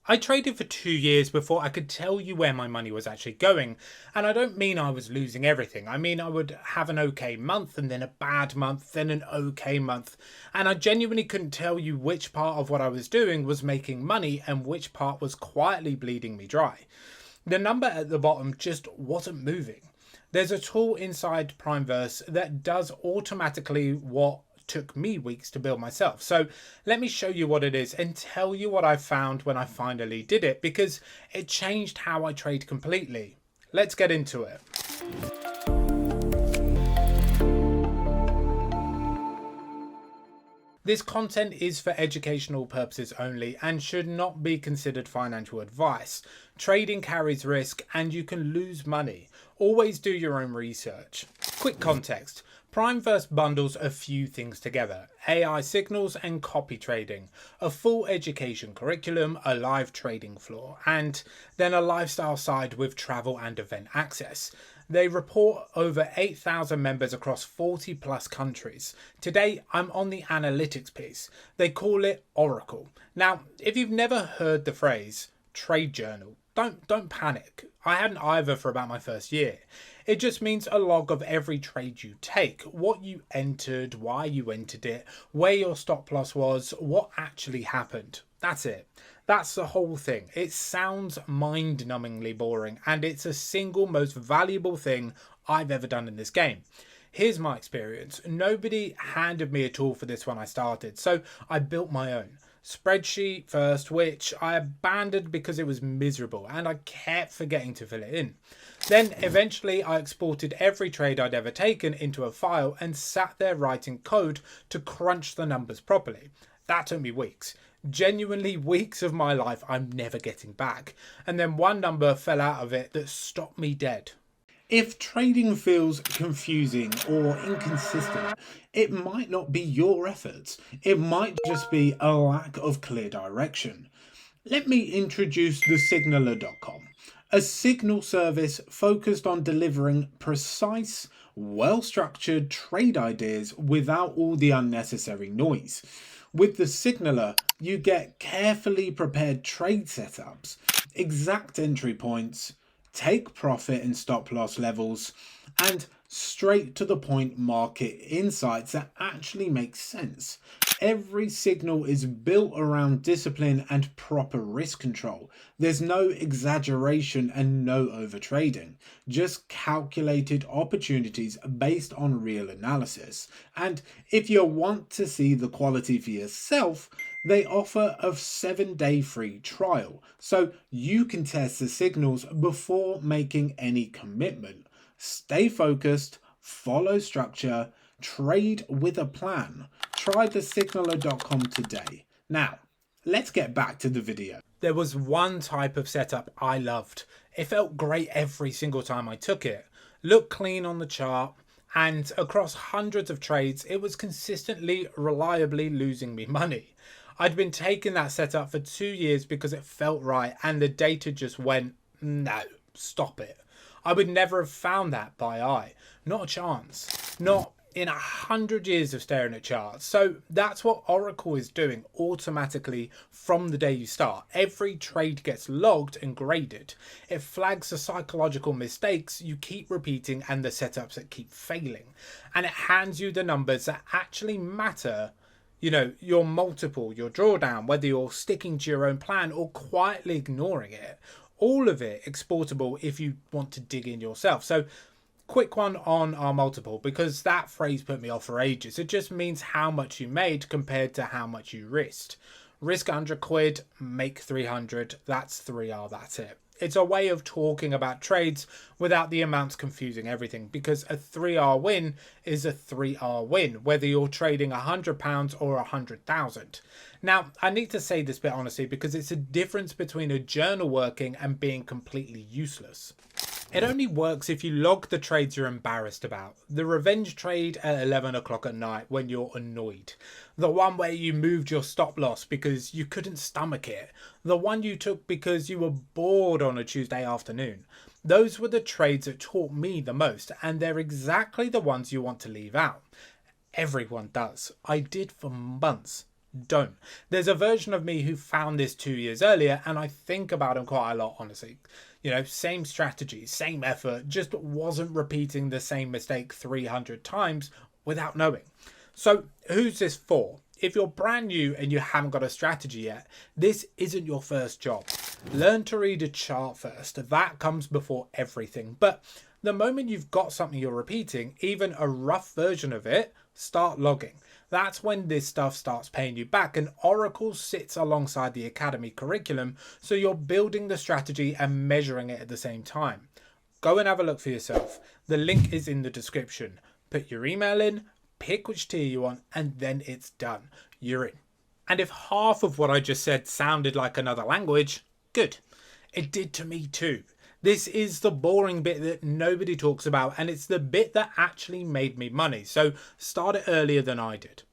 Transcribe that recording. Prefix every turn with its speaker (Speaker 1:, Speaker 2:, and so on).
Speaker 1: I traded for 2 years before I could tell you where my money was actually going. And I don't mean I was losing everything. I mean I would have an okay month and then a bad month, then an okay month. And I genuinely couldn't tell you which part of what I was doing was making money and which part was quietly bleeding me dry. The number at the bottom just wasn't moving. There's a tool inside PrimeVerse that does automatically what took me weeks to build myself. So let me show you what it is and tell you what I found when I finally did it, because it changed how I trade completely. Let's get into it. This content is for educational purposes only and should not be considered financial advice. Trading carries risk and you can lose money. Always do your own research. Quick context. PrimeVerse bundles a few things together: AI signals and copy trading, a full education curriculum, a live trading floor, and then a lifestyle side with travel and event access. They report over 8,000 members across 40 plus countries. Today, I'm on the analytics piece. They call it Oracle. Now, if you've never heard the phrase trade journal, don't panic. I hadn't either for about my first year. It just means a log of every trade you take, what you entered, why you entered it, where your stop loss was, what actually happened. That's it. That's the whole thing. It sounds mind-numbingly boring, and it's a single most valuable thing I've ever done in this game. Here's my experience. Nobody handed me a tool for this when I started, so I built my own spreadsheet first, which I abandoned because it was miserable and I kept forgetting to fill it in. Then eventually I exported every trade I'd ever taken into a file and sat there writing code to crunch the numbers properly. That took me weeks. Genuinely weeks of my life I'm never getting back. And then one number fell out of it that stopped me dead. If trading feels confusing or inconsistent, it might not be your efforts. It might just be a lack of clear direction. Let me introduce the Signaler.com, a signal service focused on delivering precise, well-structured trade ideas without all the unnecessary noise. With the Signaler, you get carefully prepared trade setups, exact entry points, take profit and stop loss levels, and straight to the point market insights that actually make sense. Every signal is built around discipline and proper risk control. There's no exaggeration and no overtrading, just calculated opportunities based on real analysis. And if you want to see the quality for yourself, they offer a 7-day free trial, so you can test the signals before making any commitment. Stay focused, follow structure, trade with a plan. Try the Signaler.com today. Now, let's get back to the video. There was one type of setup I loved. It felt great every single time I took it. Looked clean on the chart, and across hundreds of trades, it was consistently, reliably losing me money. I'd been taking that setup for 2 years because it felt right, and the data just went, no, stop it. I would never have found that by eye. Not a chance. Not in 100 years of staring at charts. So that's what Oracle is doing automatically from the day you start. Every trade gets logged and graded. It flags the psychological mistakes you keep repeating and the setups that keep failing. And it hands you the numbers that actually matter. You know, your multiple, your drawdown, whether you're sticking to your own plan or quietly ignoring it. All of it exportable if you want to dig in yourself. So quick one on our multiple, because that phrase put me off for ages. It just means how much you made compared to how much you risked. Risk 100 quid, make 300. That's 3R, that's it. It's a way of talking about trades without the amounts confusing everything, because a 3R win is a 3R win, whether you're trading £100 or 100,000. Now, I need to say this bit honestly, because it's a difference between a journal working and being completely useless. It only works if you log the trades you're embarrassed about. The revenge trade at 11 o'clock at night when you're annoyed. The one where you moved your stop loss because you couldn't stomach it. The one you took because you were bored on a Tuesday afternoon. Those were the trades that taught me the most, and they're exactly the ones you want to leave out. Everyone does. I did for months. don't. There's a version of me who found this 2 years earlier, and I think about him quite a lot, honestly. You know, same strategy, same effort, just wasn't repeating the same mistake 300 times without knowing. So who's this for? If you're brand new and you haven't got a strategy yet, this isn't your first job. Learn to read a chart first. That comes before everything. But the moment you've got something you're repeating, even a rough version of it, start logging. That's when this stuff starts paying you back, and Oracle sits alongside the Academy curriculum, so you're building the strategy and measuring it at the same time. Go and have a look for yourself. The link is in the description. Put your email in, pick which tier you want, and then it's done. You're in. And if half of what I just said sounded like another language, good. It did to me too. This is the boring bit that nobody talks about, and it's the bit that actually made me money. So start it earlier than I did.